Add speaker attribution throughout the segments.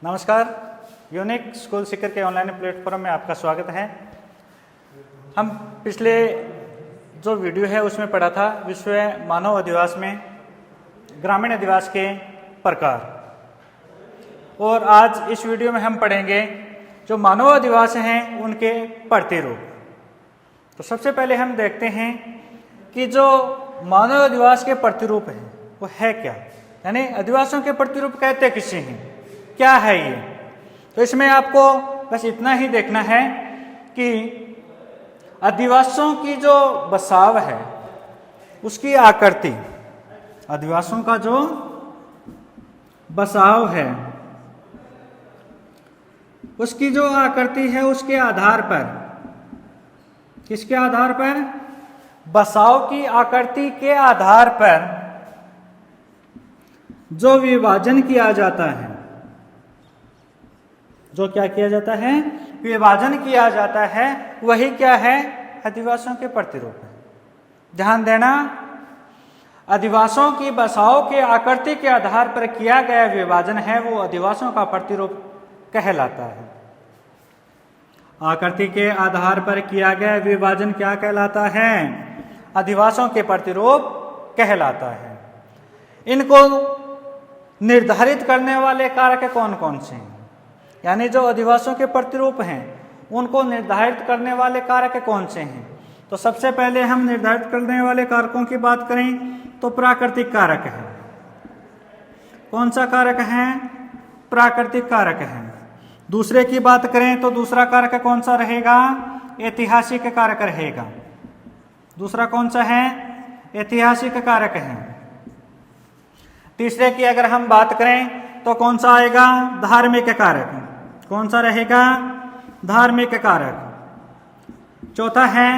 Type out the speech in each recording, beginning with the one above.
Speaker 1: नमस्कार, unique school Sikar के online platform में आपका स्वागत है। हम पिछले जो वीडियो है उसमें पढ़ा था विश्व मानव अधिवास में ग्रामीण अधिवास के प्रकार, और आज इस वीडियो में हम पढ़ेंगे जो मानव अधिवास हैं उनके प्रतिरूप। तो सबसे पहले हम देखते हैं कि जो मानव अधिवास के प्रतिरूप हैं वो है क्या, यानी अधिवासों के प्रतिरूप कहते किसे हैं, क्या है ये। तो इसमें आपको बस इतना ही देखना है कि अधिवासों की जो बसाव है उसकी आकृति, अधिवासों का जो बसाव है उसकी जो आकृति है उसके आधार पर, किसके आधार पर, बसाव की आकृति के आधार पर जो विभाजन किया जाता है, जो क्या किया जाता है, विभाजन किया जाता है, वही क्या है, अधिवासों के प्रतिरूप है। ध्यान देना, अधिवासों की बसाव के आकृति के आधार पर किया गया विभाजन है वो अधिवासों का प्रतिरूप कहलाता है। आकृति के आधार पर किया गया विभाजन क्या कहलाता है, अधिवासों के प्रतिरूप कहलाता है। इनको निर्धारित करने वाले कारक कौन कौन से हैं, यानी जो अधिवासों के प्रतिरूप हैं उनको निर्धारित करने वाले कारक कौन से हैं। तो सबसे पहले हम निर्धारित करने वाले कारकों की बात करें तो प्राकृतिक कारक है। कौन सा कारक है, प्राकृतिक कारक है। दूसरे की बात करें तो दूसरा कारक कौन सा रहेगा, ऐतिहासिक कारक रहेगा। दूसरा कौन सा है, ऐतिहासिक कारक है। तीसरे की अगर हम बात करें तो कौन सा आएगा, धार्मिक कारक। कौन सा रहेगा, धार्मिक कारक। चौथा है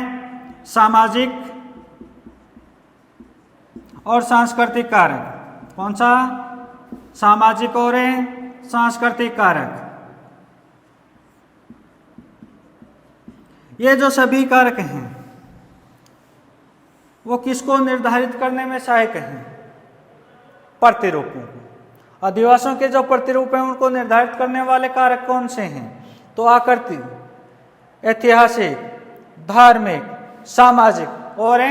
Speaker 1: सामाजिक और सांस्कृतिक कारक। कौन सा, सामाजिक और सांस्कृतिक कारक। ये जो सभी कारक हैं वो किसको निर्धारित करने में सहायक हैं, प्रतिरूपों को। अधिवासों के जो प्रतिरूप हैं उनको निर्धारित करने वाले कारक कौन से हैं, तो आकृति, ऐतिहासिक, धार्मिक, सामाजिक और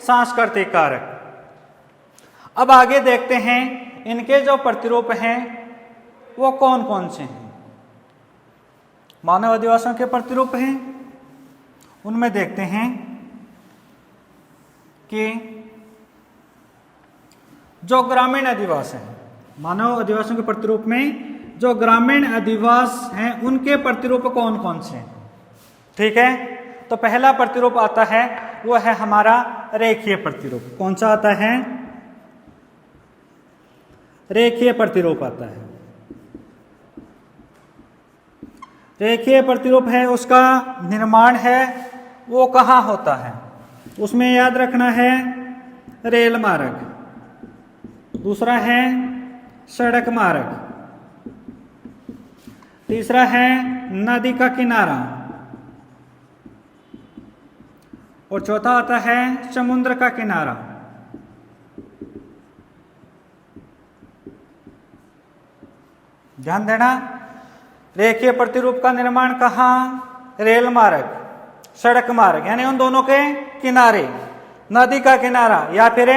Speaker 1: सांस्कृतिक कारक। अब आगे देखते हैं इनके जो प्रतिरूप हैं वो कौन कौन से हैं। मानव अधिवासों के प्रतिरूप हैं, उनमें देखते हैं कि जो ग्रामीण अधिवास हैं, मानव अधिवासों के प्रतिरूप में जो ग्रामीण अधिवास हैं उनके प्रतिरूप कौन कौन से हैं। ठीक है, तो पहला प्रतिरूप आता है वो है हमारा रेखीय प्रतिरूप। कौन सा आता है, रेखीय प्रतिरूप आता है। रेखीय प्रतिरूप है, उसका निर्माण है वो कहाँ होता है, उसमें याद रखना है रेल मार्ग, दूसरा है सड़क मार्ग, तीसरा है नदी का किनारा, और चौथा आता है समुद्र का किनारा। ध्यान देना, रेखीय प्रतिरूप का निर्माण कहाँ, रेल मार्ग, सड़क मार्ग, यानी उन दोनों के किनारे, नदी का किनारा या फिर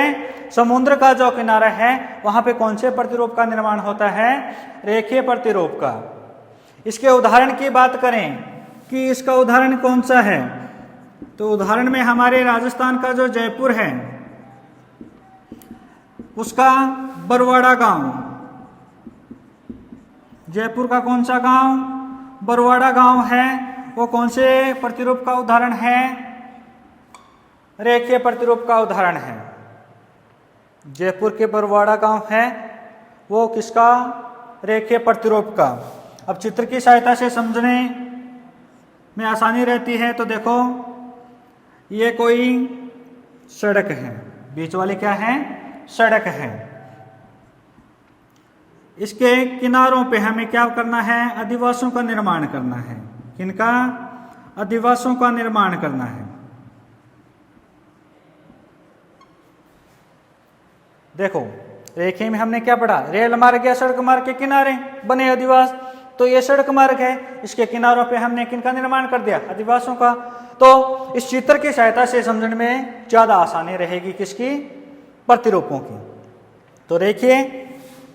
Speaker 1: समुद्र का जो किनारा है वहां पे कौन से प्रतिरूप का निर्माण होता है, रेखीय प्रतिरूप का। इसके उदाहरण की बात करें कि इसका उदाहरण कौन सा है, तो उदाहरण में हमारे राजस्थान का जो जयपुर है उसका बरवाड़ा गांव, जयपुर का कौन सा गांव, बरवाड़ा गांव है, वो कौन से प्रतिरूप का उदाहरण है, रेखीय प्रतिरूप का उदाहरण है। जयपुर के बरवाड़ा गांव है वो किसका, रेखीय प्रतिरूप का। अब चित्र की सहायता से समझने में आसानी रहती है, तो देखो ये कोई सड़क है, बीच वाली क्या है, सड़क है। इसके किनारों पे हमें क्या करना है, अधिवासों का निर्माण करना है। किनका, अधिवासों का निर्माण करना है। देखो रेखीय में हमने क्या पढ़ा, रेल मार्ग या सड़क मार्ग के किनारे बने अधिवास, तो ये सड़क मार्ग है, इसके किनारों पे हमने किनका निर्माण कर दिया, अधिवासों का। तो इस चित्र की सहायता से समझने में ज्यादा आसानी रहेगी, किसकी, प्रतिरूपों की। तो देखिए,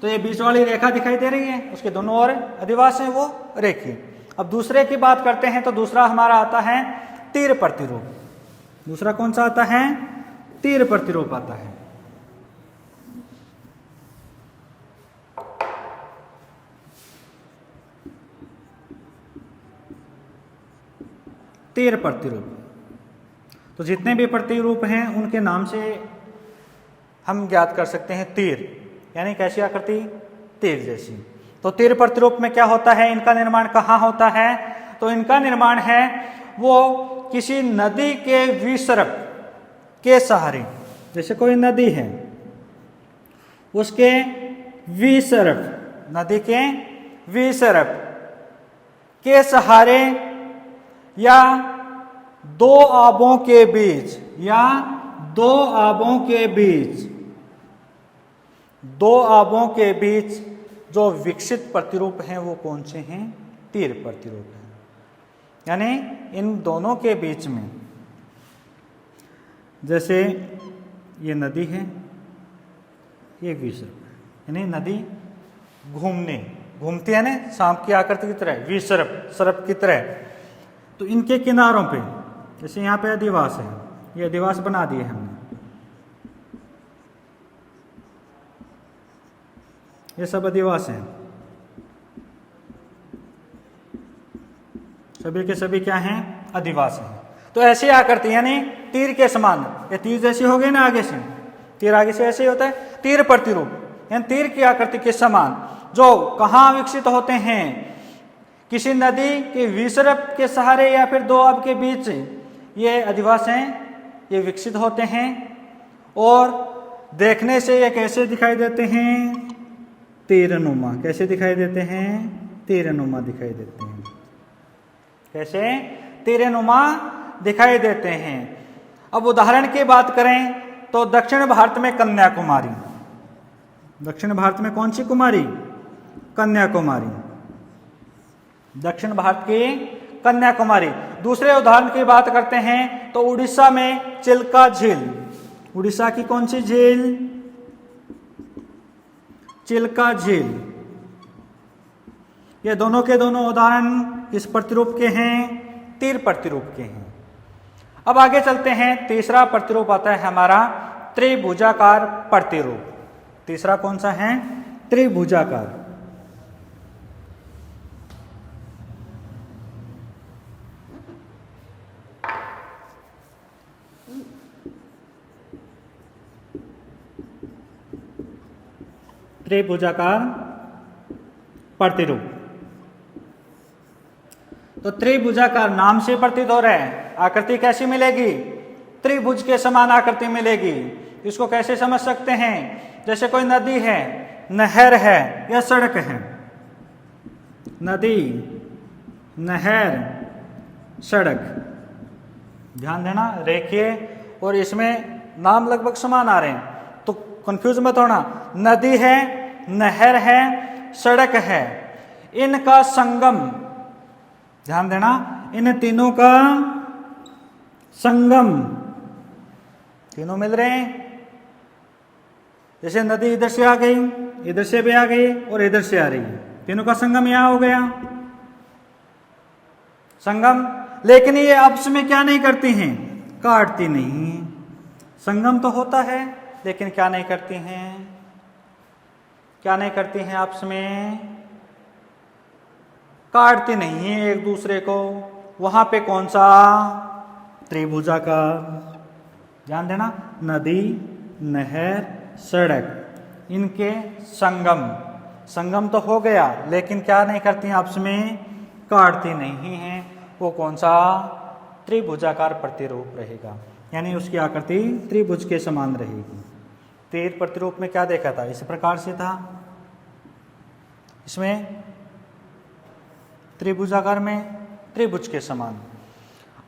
Speaker 1: तो ये बीच वाली रेखा दिखाई दे रही है, उसके दोनों ओर अधिवास है, वो रेखी। अब दूसरे की बात करते हैं, तो दूसरा हमारा आता है तीर प्रतिरूप। दूसरा कौन सा आता है, तीर प्रतिरूप आता है। तीर प्रतिरूप, तो जितने भी प्रतिरूप हैं उनके नाम से हम ज्ञात कर सकते हैं तीर, यानी कैसी आकृति, तीर जैसी। तो तीर प्रतिरूप में क्या होता है, इनका निर्माण कहाँ होता है, तो इनका निर्माण है वो किसी नदी के विसर्प के सहारे, जैसे कोई नदी है उसके विसर्प, नदी के विसर्प के सहारे या दो आबों के बीच, या दो आबों के बीच, दो आबों के बीच जो विकसित प्रतिरूप हैं वो कौन से हैं, तीर प्रतिरूप हैं। यानी इन दोनों के बीच में, जैसे ये नदी है, ये विसर्प, यानी नदी घूमती है ना, सांप की आकृति की तरह, विसर्प, सर्प की तरह। तो इनके किनारों पे, जैसे यहाँ पे अधिवास है, ये अधिवास बना दिए हमने, ये सब अधिवास हैं, सभी के सभी क्या हैं, अधिवास हैं। तो ऐसी आकृति यानी तीर के समान, ये तीर जैसी हो गई ना, आगे से तीर आगे से ऐसे ही होता है, तीर प्रतिरूप यानी तीर की आकृति के समान, जो कहाँ विकसित होते हैं, किसी नदी के विसर्प के सहारे या फिर दो आब के बीच, ये अधिवास हैं, ये विकसित होते हैं। और देखने से ये कैसे दिखाई देते हैं, तीरनुमा। कैसे दिखाई देते हैं, तीरनुमा दिखाई देते हैं। कैसे, तीरनुमा दिखाई देते हैं। अब उदाहरण की बात करें तो दक्षिण भारत में कन्याकुमारी, दक्षिण भारत में कौन सी कुमारी, कन्याकुमारी, दक्षिण भारत की कन्याकुमारी। दूसरे उदाहरण की बात करते हैं तो उड़ीसा में चिल्का झील, उड़ीसा की कौन सी झील, चिल्का झील। ये दोनों के दोनों उदाहरण किस प्रतिरूप के हैं, तीर प्रतिरूप के हैं। अब आगे चलते हैं, तीसरा प्रतिरूप आता है हमारा त्रिभुजाकार प्रतिरूप। तीसरा कौन सा है, त्रिभुजाकार। त्रिभुजाकार प्रतिरूप, तो त्रिभुजाकार नाम से प्रतीत हो रहा है, आकृति कैसी मिलेगी, त्रिभुज के समान आकृति मिलेगी। इसको कैसे समझ सकते हैं, जैसे कोई नदी है, नहर है या सड़क है, नदी, नहर, सड़क, ध्यान देना, रेखीय और इसमें नाम लगभग समान आ रहे हैं तो कंफ्यूज मत होना। नदी है, नहर है, सड़क है, इनका संगम, ध्यान देना, इन तीनों का संगम, तीनों मिल रहे हैं। जैसे नदी इधर से आ गई, इधर से भी आ गई और इधर से आ रही है, तीनों का संगम यहां हो गया, संगम। लेकिन ये आपस में क्या नहीं करती हैं, काटती नहीं। संगम तो होता है लेकिन क्या नहीं करती हैं, क्या नहीं करती हैं, आपस में काटती नहीं है एक दूसरे को। वहां पे कौन सा, त्रिभुजाकार, ध्यान देना, नदी, नहर, सड़क, इनके संगम, संगम तो हो गया लेकिन क्या नहीं करती हैं, आपस में काटती नहीं हैं। वो कौन सा, त्रिभुजाकार प्रतिरूप रहेगा, यानी उसकी आकृति त्रिभुज के समान रहेगी। तीर प्रतिरूप में क्या देखा था, इस प्रकार से था, इसमें त्रिभुजाकार में त्रिभुज के समान।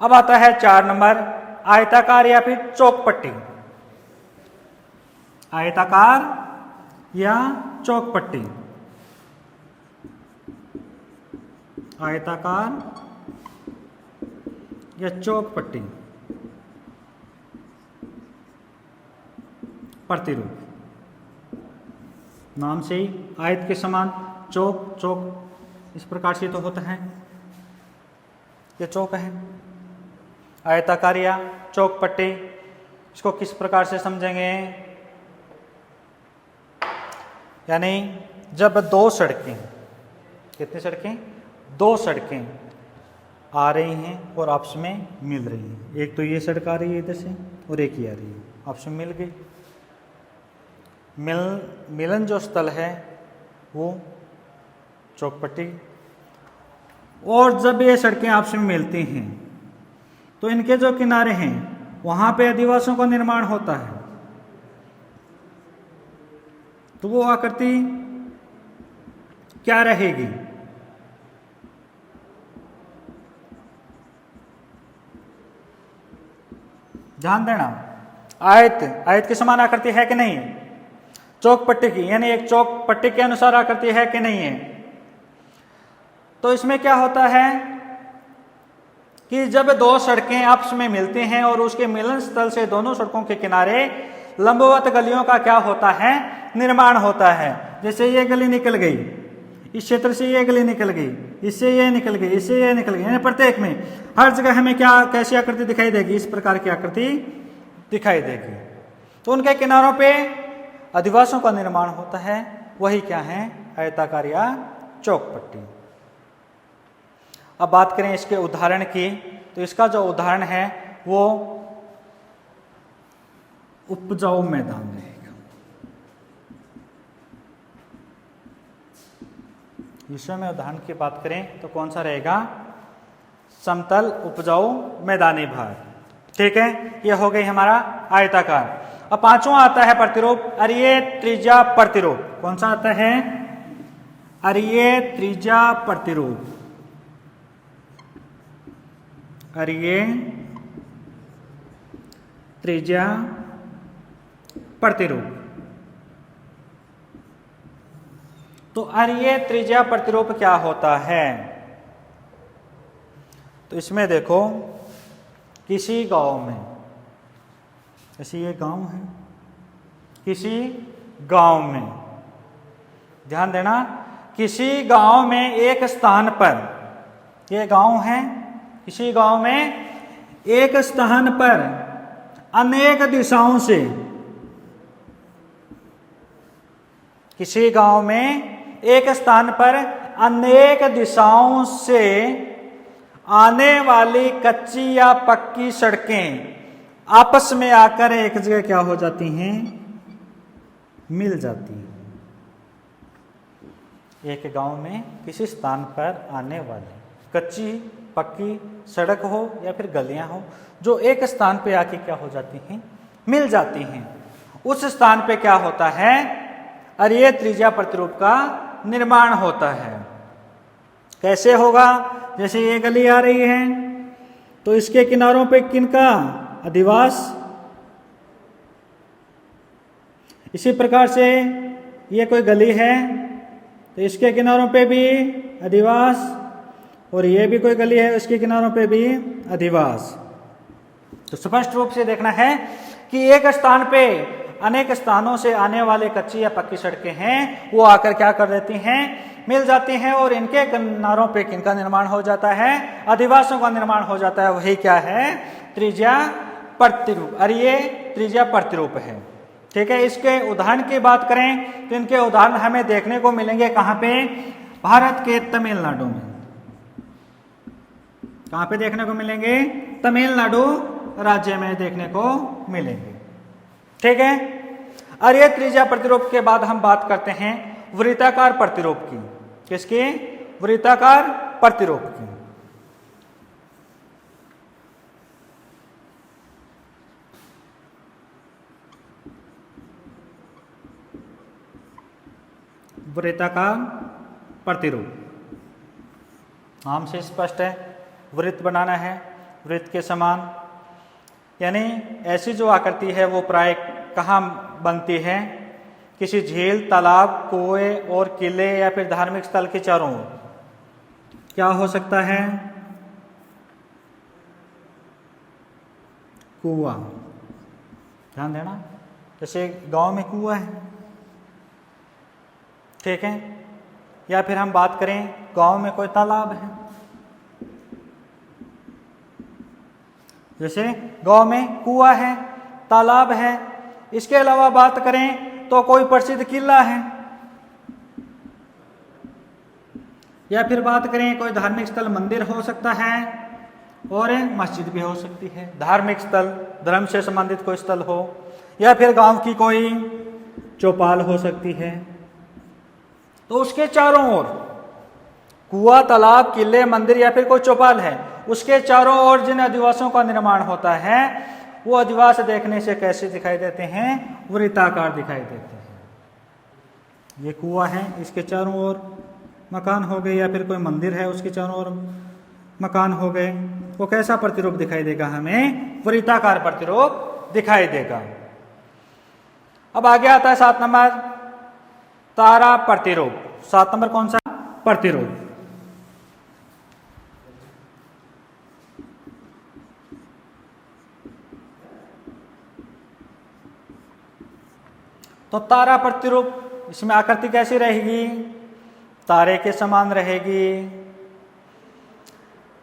Speaker 1: अब आता है 4 नंबर, आयताकार या फिर चौकपट्टी। आयताकार या चौकपट्टी, आयताकार या चौक-पट्टी प्रतिरूप। नाम से ही आयत के समान चौक, चौक इस प्रकार से तो होता है, ये चौक है। आयताकार या चौक-पट्टी, इसको किस प्रकार से समझेंगे? यानी जब दो सड़कें, कितनी सड़कें? दो सड़कें आ रही हैं और आपस में मिल रही हैं। एक तो ये सड़क आ रही है इधर से और एक ही आ रही है, आपस में मिल गई। मिलन जो स्थल है वो चौक-पट्टी। और जब ये सड़कें आपस में मिलती हैं तो इनके जो किनारे हैं वहां पे अधिवासों का निर्माण होता है। तो वो आकृति क्या रहेगी? ध्यान देना, आयत के समान आकृति है कि नहीं? चौक पट्टी की, यानी एक चौक पट्टी के अनुसार आकृति है कि नहीं है? तो इसमें क्या होता है कि जब दो सड़कें आपस में मिलती हैं और उसके मिलन स्थल से दोनों सड़कों के किनारे लंबवत गलियों का क्या होता है? निर्माण होता है। जैसे ये गली निकल गई, इस क्षेत्र से ये गली निकल गई, इससे ये निकल गई, इससे ये निकल गई, यानी प्रत्येक में हर जगह हमें क्या, कैसी आकृति दिखाई देगी? इस प्रकार की आकृति दिखाई देगी। तो उनके किनारों पे अधिवासों का निर्माण होता है, वही क्या है? आयताकार या चौक-पट्टी। अब बात करें इसके उदाहरण की, तो इसका जो उदाहरण है वो उपजाऊ मैदान रहेगा। विषय में उदाहरण की बात करें तो कौन सा रहेगा? समतल, उपजाऊ, मैदानी भाग। ठीक है, ये हो गई हमारा आयताकार। अब पांचवा आता है प्रतिरूप, अरीय त्रिज्या प्रतिरूप। कौन सा आता है? अरीय त्रिज्या प्रतिरूप। अरीय त्रिज्या प्रतिरूप। तो अरीय त्रिज्या प्रतिरूप क्या होता है? तो इसमें देखो, किसी गांव में, जैसे ये गांव है, किसी गांव में, ध्यान देना, किसी गांव में एक स्थान पर, ये गांव है, किसी गांव में एक स्थान पर अनेक दिशाओं से, किसी गांव में एक स्थान पर अनेक दिशाओं से आने वाली कच्ची या पक्की सड़कें आपस में आकर एक जगह क्या हो जाती हैं? मिल जाती हैं। एक गांव में किसी स्थान पर आने वाली कच्ची पक्की सड़क हो या फिर गलियां हो, जो एक स्थान पे आके क्या हो जाती हैं? मिल जाती हैं। उस स्थान पे क्या होता है? अरीय त्रिज्या प्रतिरूप का निर्माण होता है। कैसे होगा? जैसे ये गली आ रही है तो इसके किनारों पे किनका अधिवास? इसी प्रकार से ये कोई गली है तो इसके किनारों पे भी अधिवास, और ये भी कोई गली है उसके किनारों पे भी अधिवास। तो स्पष्ट रूप से देखना है कि एक स्थान पे अनेक स्थानों से आने वाले कच्ची या पक्की सड़कें हैं, वो आकर क्या कर देती हैं? मिल जाती हैं, और इनके किनारों पे किनका निर्माण हो जाता है? अधिवासों का निर्माण हो जाता है। वही क्या है? त्रिज्या प्रतिरूप, अरीय त्रिज्या प्रतिरूप है। ठीक है, इसके उदाहरण की बात करें तो इनके उदाहरण हमें देखने को मिलेंगे कहाँ पे? भारत के तमिलनाडु में। कहाँ पे देखने को मिलेंगे? तमिलनाडु राज्य में देखने को मिलेंगे। ठीक है, अरीय त्रिज्या प्रतिरूप के बाद हम बात करते हैं वृत्ताकार प्रतिरूप की। किसकी? वृत्ताकार प्रतिरूप की। वृत्ताकार प्रतिरूप नाम से स्पष्ट है, वृत्त बनाना है, वृत्त के समान, यानी ऐसी जो आकृति है वो प्राय कहाँ बनती है? किसी झील, तालाब, कुएं और किले या फिर धार्मिक स्थल के चारों ओर। क्या हो सकता है? कुआं। ध्यान देना, जैसे गांव में कुआं है, ठीक है, या फिर हम बात करें गांव में कोई तालाब है। जैसे गांव में कुआं है, तालाब है। इसके अलावा बात करें तो कोई प्रसिद्ध किला है, या फिर बात करें कोई धार्मिक स्थल, मंदिर हो सकता है और मस्जिद भी हो सकती है। धार्मिक स्थल, धर्म से संबंधित कोई स्थल हो, या फिर गांव की कोई चौपाल हो सकती है। तो उसके चारों ओर कुआं, तालाब, किले, मंदिर या फिर कोई चौपाल है, उसके चारों ओर जिन अधिवासों का निर्माण होता है वो अधिवास देखने से कैसे दिखाई देते हैं? वृत्ताकार दिखाई देते हैं। ये कुआं है, इसके चारों ओर मकान हो गए, या फिर कोई मंदिर है उसके चारों ओर मकान हो गए। वो कैसा प्रतिरूप दिखाई देगा? हमें वृत्ताकार प्रतिरूप दिखाई देगा। अब आगे आता है 7 नंबर, तारा प्रतिरूप। 7 नंबर कौन सा? प्रतिरूप। तो तारा प्रतिरूप, इसमें आकृति कैसी रहेगी? तारे के समान रहेगी।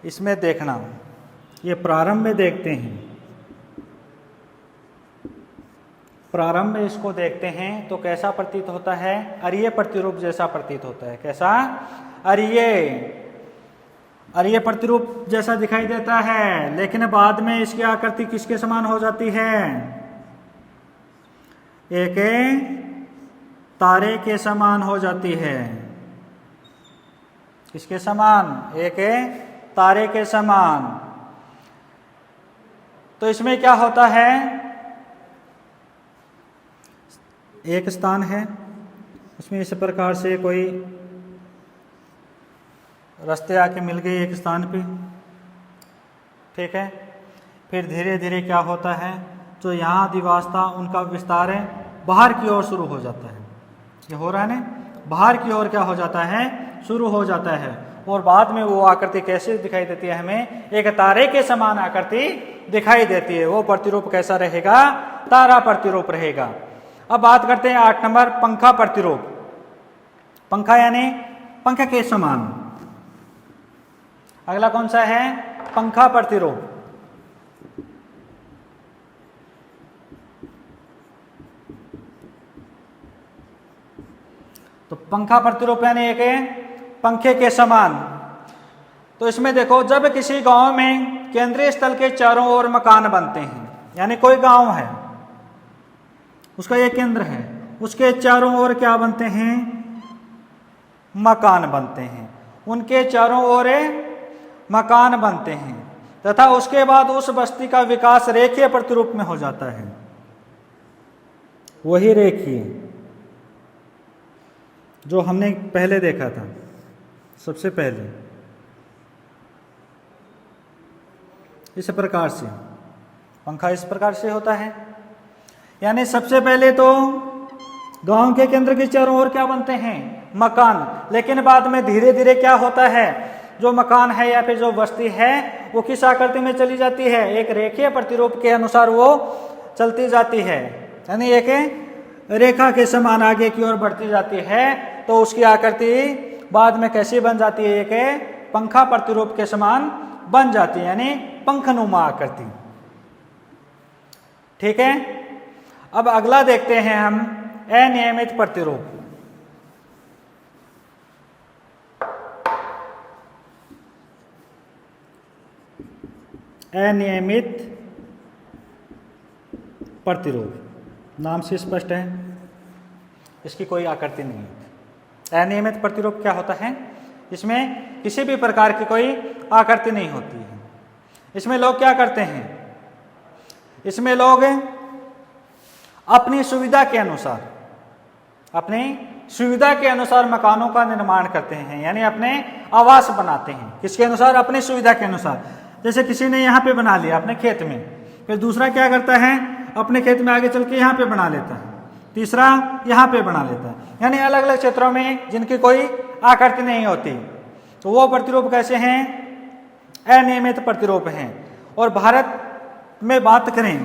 Speaker 1: इसमें देखना, ये प्रारंभ में देखते हैं, प्रारंभ में इसको देखते हैं तो कैसा प्रतीत होता है? अरीय प्रतिरूप जैसा प्रतीत होता है। कैसा? अरीय प्रतिरूप जैसा दिखाई देता है, लेकिन बाद में इसकी आकृति किसके समान हो जाती है? एक तारे के समान हो जाती है। किसके समान? एक तारे के समान। तो इसमें क्या होता है? एक स्थान है, उसमें इस प्रकार से कोई रास्ते आके मिल गए एक स्थान पे, ठीक है। फिर धीरे धीरे क्या होता है, जो यहाँ अधिवास था उनका विस्तार है बाहर की ओर शुरू हो जाता है। ये हो रहा है ना, बाहर की ओर क्या हो जाता है? शुरू हो जाता है। और बाद में वो आकृति कैसे दिखाई देती है? हमें एक तारे के समान आकृति दिखाई देती है। वो प्रतिरूप कैसा रहेगा? तारा प्रतिरूप रहेगा। अब बात करते हैं 8 नंबर, पंखा प्रतिरूप। पंखा यानी पंख के समान। अगला कौन सा है? पंखा प्रतिरूप। तो पंखा प्रतिरूप यानी एक पंखे के समान। तो इसमें देखो, जब किसी गांव में केंद्रीय स्थल के चारों ओर मकान बनते हैं, यानी कोई गांव है, उसका ये केंद्र है, उसके चारों ओर क्या बनते हैं? मकान बनते हैं। उनके चारों ओर मकान बनते हैं तथा उसके बाद उस बस्ती का विकास रेखीय प्रतिरूप में हो जाता है। वही रेखीय जो हमने पहले देखा था, सबसे पहले इस प्रकार से पंखा इस प्रकार से होता है। यानी सबसे पहले तो गांव के केंद्र के चारों ओर क्या बनते हैं? मकान। लेकिन बाद में धीरे धीरे क्या होता है, जो मकान है या फिर जो बस्ती है वो किस आकृति में चली जाती है? एक रेखीय प्रतिरूप के अनुसार वो चलती जाती है, यानी एक रेखा के समान आगे की ओर बढ़ती जाती है। तो उसकी आकृति बाद में कैसी बन जाती है? एक पंखा प्रतिरूप के समान बन जाती है, यानी पंखनुमा आकृति। ठीक है। अब अगला देखते हैं हम, अनियमित प्रतिरूप। अनियमित प्रतिरूप नाम से स्पष्ट है, इसकी कोई आकृति नहीं है। अनियमित प्रतिरूप क्या होता है? इसमें किसी भी प्रकार की कोई आकृति नहीं होती है। इसमें लोग क्या करते हैं? इसमें लोग अपनी सुविधा के अनुसार मकानों का निर्माण करते हैं, यानी अपने आवास बनाते हैं। किसके अनुसार? अपनी सुविधा के अनुसार। जैसे किसी ने यहाँ पे बना लिया अपने खेत में, फिर दूसरा क्या करता है? अपने खेत में आगे चल के यहाँ पे बना लेता है, तीसरा यहाँ पे बना लेता है। यानी अलग अलग क्षेत्रों में जिनकी कोई आकृति नहीं होती, तो वो प्रतिरूप कैसे हैं? अनियमित प्रतिरूप हैं। और भारत में बात करें,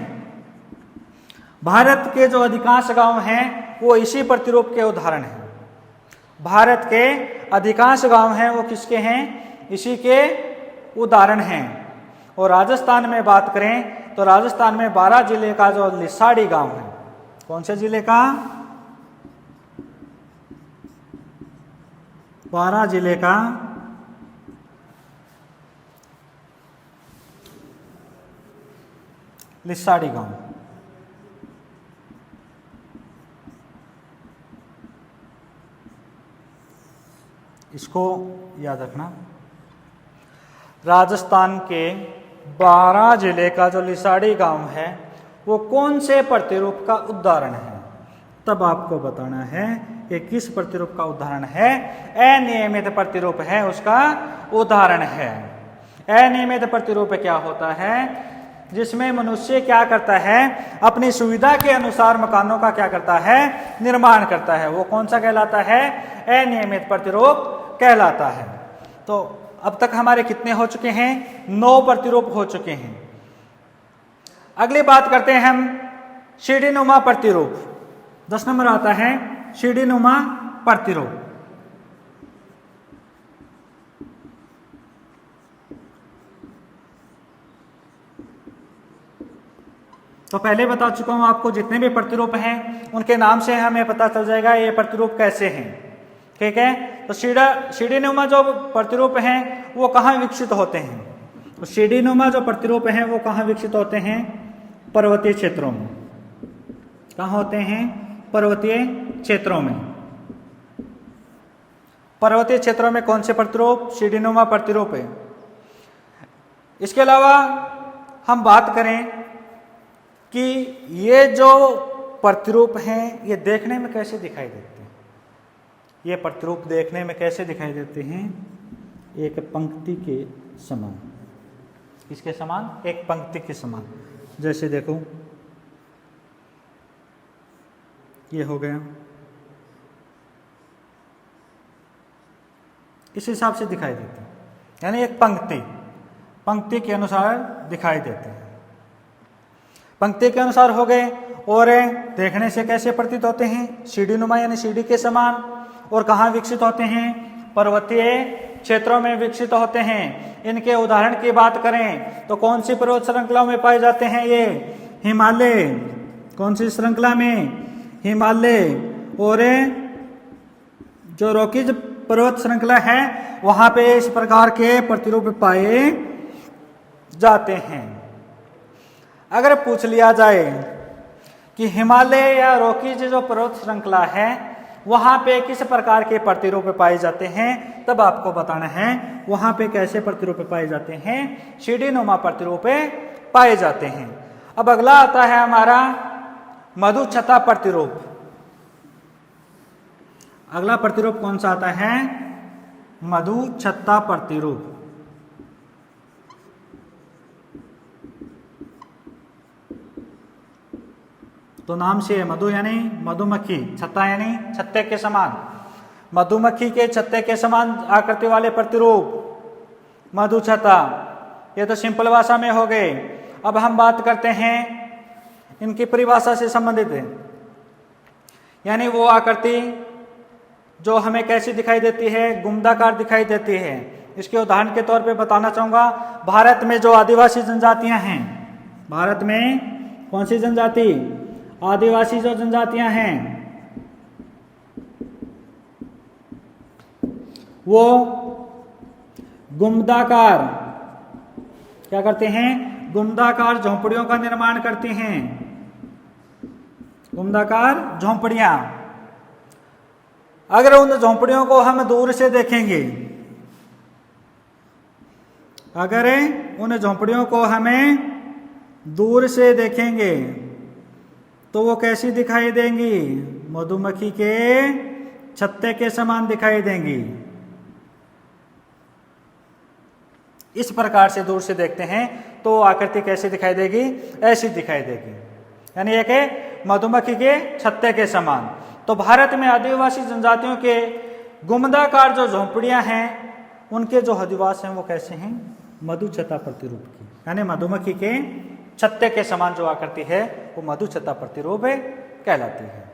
Speaker 1: भारत के जो अधिकांश गांव हैं वो इसी प्रतिरूप के उदाहरण हैं। भारत के अधिकांश गांव हैं वो किसके हैं? इसी के उदाहरण हैं। और राजस्थान में बात करें तो राजस्थान में 12 जिले का जो लिसाड़ी गांव है, कौन से जिले का? 12 जिले का लिसाड़ी गांव। इसको याद रखना। राजस्थान के 12 जिले का जो लिसाड़ी गांव है वो कौन से प्रतिरूप का उदाहरण है? तब आपको बताना है कि किस प्रतिरूप का उदाहरण है। अनियमित प्रतिरूप है, उसका उदाहरण है। अनियमित प्रतिरूप क्या होता है? जिसमें मनुष्य क्या करता है? अपनी सुविधा के अनुसार मकानों का क्या करता है? निर्माण करता है। वो कौन सा कहलाता है? अनियमित प्रतिरूप कहलाता है। तो अब तक हमारे कितने हो चुके हैं? 9 प्रतिरूप हो चुके हैं। अगली बात करते हैं हम सीढ़ीनुमा प्रतिरूप। 10 नंबर आता है सीढ़ीनुमा प्रतिरूप। तो पहले बता चुका हूं आपको, जितने भी प्रतिरूप हैं उनके नाम से हमें पता चल जाएगा ये प्रतिरूप कैसे हैं। ठीक है, तो सीढ़ीनुमा जो प्रतिरूप हैं वो कहाँ विकसित होते हैं? तो सीढ़ीनुमा जो प्रतिरूप हैं वो कहाँ विकसित होते हैं? पर्वतीय क्षेत्रों में। कहाँ होते हैं? पर्वतीय क्षेत्रों में। पर्वतीय क्षेत्रों में कौन से प्रतिरूप? सीढ़ीनुमा प्रतिरूप है। इसके अलावा हम बात करें कि ये जो प्रतिरूप हैं ये देखने में कैसे दिखाई देते हैं? ये प्रतिरूप देखने में कैसे दिखाई देते हैं? एक पंक्ति के समान। किसके समान? एक पंक्ति के समान। जैसे देखो, ये हो गया, इस हिसाब से दिखाई देते हैं। यानी एक पंक्ति के अनुसार दिखाई देते हैं। पंक्ति के अनुसार हो गए। और देखने से कैसे प्रतीत होते हैं? सीढ़ीनुमा यानी सीढ़ी के समान। और कहाँ विकसित होते हैं? पर्वतीय क्षेत्रों में विकसित होते हैं। इनके उदाहरण की बात करें तो कौन सी पर्वत श्रृंखलाओं में पाए जाते हैं? ये हिमालय। कौन सी श्रृंखला में? हिमालय। और जो रॉकीज पर्वत श्रृंखला है वहां पे इस प्रकार के प्रतिरूप पाए जाते हैं। अगर पूछ लिया जाए कि हिमालय या रॉकीज जो पर्वत श्रृंखला है वहां पे किस प्रकार के प्रतिरूप पाए जाते हैं, तब आपको बताना है वहां पे कैसे प्रतिरूप पाए जाते हैं। सीढ़ीनुमा प्रतिरूप पाए जाते हैं। अब अगला आता है हमारा मधुछत्ता प्रतिरूप। अगला प्रतिरूप कौन सा आता है? मधुछत्ता प्रतिरूप। तो नाम से मधु यानी मधुमक्खी, छत्ता यानी छत्ते के समान। मधुमक्खी के छत्ते के समान आकृति वाले प्रतिरूप मधुछत्ता। ये तो सिंपल भाषा में हो गए। अब हम बात करते हैं इनकी परिभाषा से संबंधित है। यानी वो आकृति जो हमें कैसी दिखाई देती है? गुंबदाकार दिखाई देती है। इसके उदाहरण के तौर पे बताना चाहूंगा, भारत में जो आदिवासी जनजातियां हैं, भारत में कौन सी जनजाति? आदिवासी जो जनजातियां हैं वो गुंबदाकार क्या करते हैं? गुंबदाकार झोंपड़ियों का निर्माण करती हैं। गुंबदाकार झोंपड़ियां। अगर उन झोंपड़ियों को हम दूर से देखेंगे, अगर उन झोंपड़ियों को हमें दूर से देखेंगे तो वो कैसी दिखाई देंगी? मधुमक्खी के छत्ते के समान दिखाई देंगी। इस प्रकार से दूर से देखते हैं तो आकृति कैसी दिखाई देगी? ऐसी दिखाई देगी। यानी एक है मधुमक्खी के छत्ते के समान। तो भारत में आदिवासी जनजातियों के गुंबदाकार जो झोंपड़ियां हैं उनके जो अधिवास हैं वो कैसे हैं, मधुछता प्रतिरूप की, यानी मधुमक्खी के छत्ते के समान जो आकृति है वो मधुछता प्रतिरूप कहलाती है।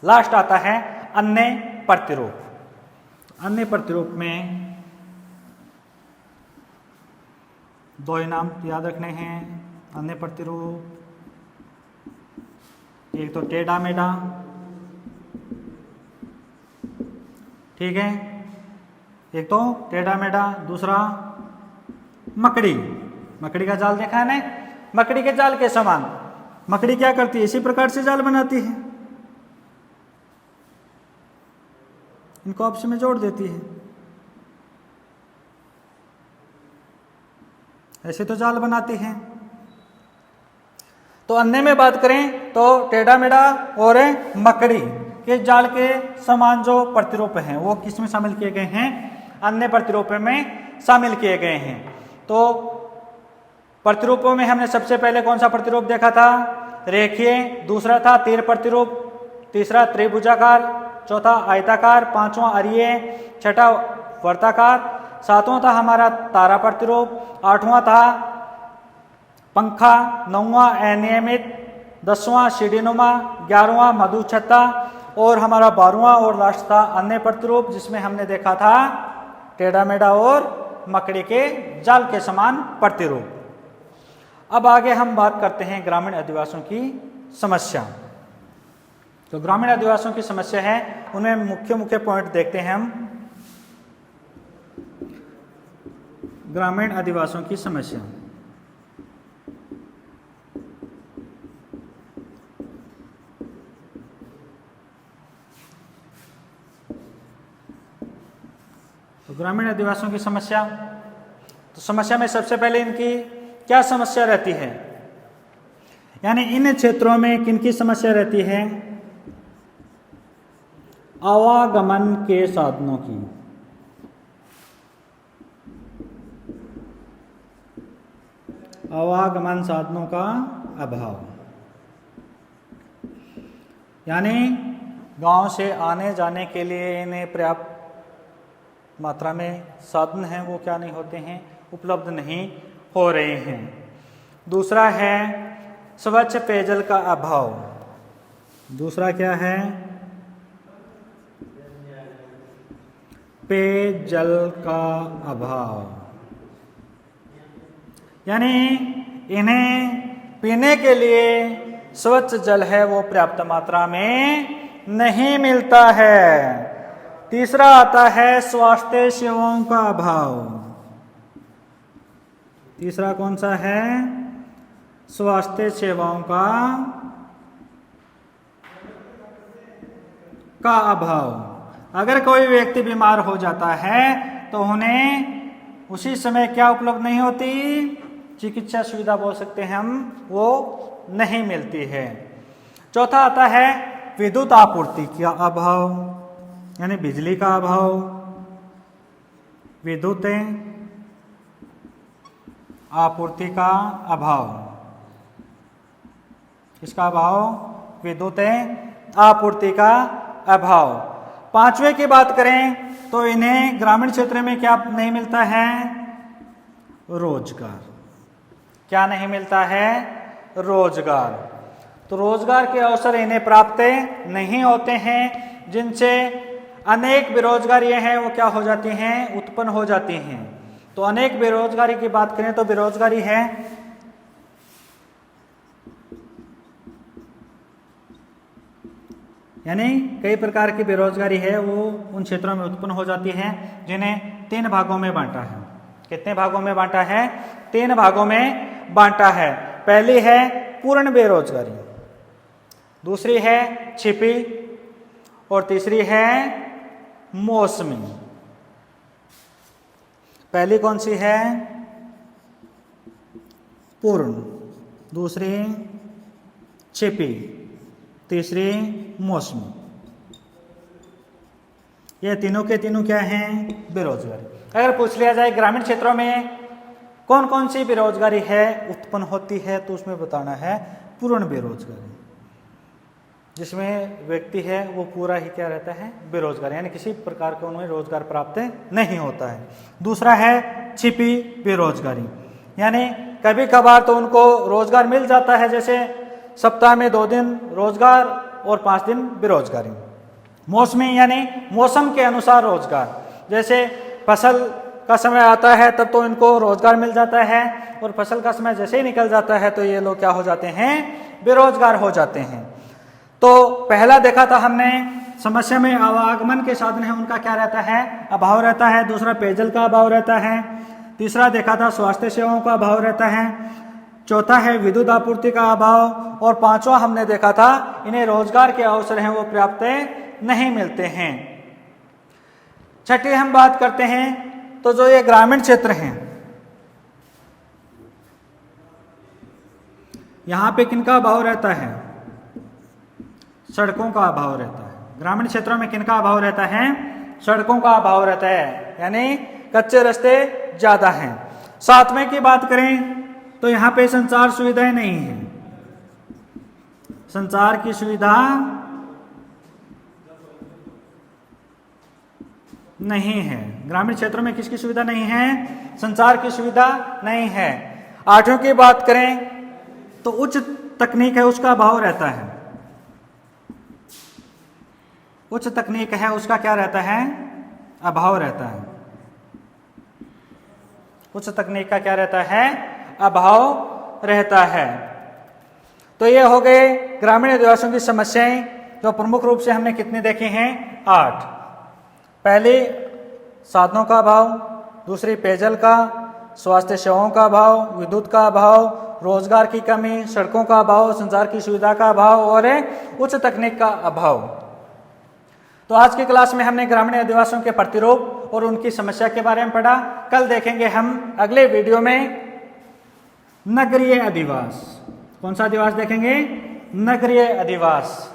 Speaker 1: लास्ट आता है अन्य प्रतिरूप। अन्य प्रतिरूप में दो ही नाम याद रखने हैं अन्य प्रतिरूप, एक तो टेढ़ा मेढ़ा, ठीक है, एक तो टेढ़ा मेढ़ा, दूसरा मकड़ी। मकड़ी का जाल देखा है ना, मकड़ी के जाल के समान मकड़ी क्या करती है, इसी प्रकार से जाल बनाती है, इनको आपस में जोड़ देती है, ऐसे तो जाल बनाती है। तो अन्य में बात करें तो टेढ़ा मेढ़ा और मकड़ी के जाल के समान जो प्रतिरूप हैं वो किस में शामिल किए गए हैं, अन्य प्रतिरूप में शामिल किए गए हैं। तो प्रतिरूपों में हमने सबसे पहले कौन सा प्रतिरूप देखा था, रेखीय, दूसरा था तीर प्रतिरूप, तीसरा त्रिभुजाकार, चौथा आयताकार, पांचवा अरीय, छठा वर्ताकार, सातवां था हमारा तारा प्रतिरूप, आठवां था पंखा, नौवां अनियमित, 10वां सीढ़ीनुमा, 11वां मधुछता और हमारा 12वां और लास्ट था अन्य प्रतिरूप, जिसमें हमने देखा था टेढ़ा मेढ़ा और मकड़ी के जाल के समान प्रतिरूप। अब आगे हम बात करते हैं ग्रामीण आदिवासियों की समस्या। तो ग्रामीण आदिवासियों की समस्या है, उनमें मुख्य मुख्य पॉइंट देखते हैं हम। ग्रामीण आदिवासियों की समस्या, तो ग्रामीण आदिवासियों की समस्या, तो समस्या में सबसे पहले इनकी क्या समस्या रहती है, यानी इन क्षेत्रों में किनकी समस्या रहती है, आवागमन के साधनों की। आवागमन साधनों का अभाव, यानी गांव से आने जाने के लिए इन्हें पर्याप्त मात्रा में साधन हैं वो क्या नहीं होते हैं, उपलब्ध नहीं हो रहे हैं। दूसरा है स्वच्छ पेयजल का अभाव। दूसरा क्या है, पेयजल का अभाव, यानी इन्हें पीने के लिए स्वच्छ जल है वो पर्याप्त मात्रा में नहीं मिलता है। तीसरा आता है स्वास्थ्य सेवाओं का अभाव। तीसरा कौन सा है, स्वास्थ्य सेवाओं का अभाव। अगर कोई व्यक्ति बीमार हो जाता है तो उन्हें उसी समय क्या उपलब्ध नहीं होती, चिकित्सा सुविधा बोल सकते हैं हम, वो नहीं मिलती है। चौथा आता है विद्युत आपूर्ति का अभाव, यानी बिजली का अभाव, विद्युत आपूर्ति का अभाव। इसका अभाव, विद्युत आपूर्ति का अभाव। पांचवे की बात करें तो इन्हें ग्रामीण क्षेत्र में क्या नहीं मिलता है, रोजगार। क्या नहीं मिलता है, रोजगार। तो रोजगार के अवसर इन्हें प्राप्त नहीं होते हैं, जिनसे अनेक बेरोजगारियां हैं वो क्या हो जाती हैं, उत्पन्न हो जाती हैं। तो अनेक बेरोजगारी की बात करें तो बेरोजगारी है यानी कई प्रकार की बेरोजगारी है वो उन क्षेत्रों में उत्पन्न हो जाती है जिन्हें 3 भागों में बांटा है। कितने भागों में बांटा है, 3 भागों में बांटा है। पहली है पूर्ण बेरोजगारी, दूसरी है छिपी और तीसरी है मौसमी। पहली कौन सी है, पूर्ण, दूसरी छिपी, तीसरी मौसमी। ये तीनों के तीनों क्या हैं, बेरोजगारी। अगर पूछ लिया जाए ग्रामीण क्षेत्रों में कौन कौन सी बेरोजगारी है उत्पन्न होती है तो उसमें बताना है पूर्ण बेरोजगारी। जिसमें व्यक्ति है वो पूरा ही क्या रहता है, बेरोजगार, यानी किसी प्रकार का उन्हें रोजगार प्राप्त नहीं होता है। दूसरा है छिपी बेरोजगारी, यानी कभी कभार तो उनको रोजगार मिल जाता है, जैसे सप्ताह में 2 दिन रोजगार और 5 दिन बेरोजगारी। मौसमी यानी मौसम के अनुसार रोजगार, जैसे फसल का समय आता है तब तो इनको रोजगार मिल जाता है, और फसल का समय जैसे ही निकल जाता है तो ये लोग क्या हो जाते हैं, बेरोजगार हो जाते हैं। तो पहला देखा था हमने, समस्या में आवागमन के साधन है उनका क्या रहता है, अभाव रहता है। दूसरा पेयजल का अभाव रहता है। तीसरा देखा था स्वास्थ्य सेवाओं का अभाव रहता है। चौथा है विद्युत आपूर्ति का अभाव। और पांचवा हमने देखा था इन्हें रोजगार के अवसर हैं वो पर्याप्त नहीं मिलते हैं। छठी हम बात करते हैं तो जो ये ग्रामीण क्षेत्र हैं, यहां पे किनका अभाव रहता है, सड़कों का अभाव रहता है। ग्रामीण क्षेत्रों में किनका अभाव रहता है, सड़कों का अभाव रहता है, यानी कच्चे रास्ते ज्यादा हैं। सातवें की बात करें तो यहाँ पे संचार सुविधाएं नहीं है, संचार की सुविधा नहीं है। ग्रामीण क्षेत्रों में किसकी सुविधा नहीं है, संचार की सुविधा नहीं है। आठवीं की बात करें तो उच्च तकनीक है उसका अभाव रहता है, उच्च तकनीक है उसका क्या रहता है, अभाव रहता है। उच्च तकनीक का क्या रहता है, अभाव रहता है। तो ये हो गए ग्रामीण आदिवासियों की समस्याएं, जो प्रमुख रूप से हमने कितनी देखी हैं, 8। पहली साधनों का अभाव, दूसरी पेयजल का, स्वास्थ्य सेवाओं का अभाव, विद्युत का अभाव, रोजगार की कमी, सड़कों का अभाव, संचार की सुविधा का अभाव और उच्च तकनीक का अभाव। तो आज की क्लास में हमने ग्रामीण आदिवासियों के प्रतिरूप और उनकी समस्या के बारे में पढ़ा। कल देखेंगे हम अगले वीडियो में नगरीय अधिवास। कौन सा अधिवास देखेंगे, नगरीय अधिवास।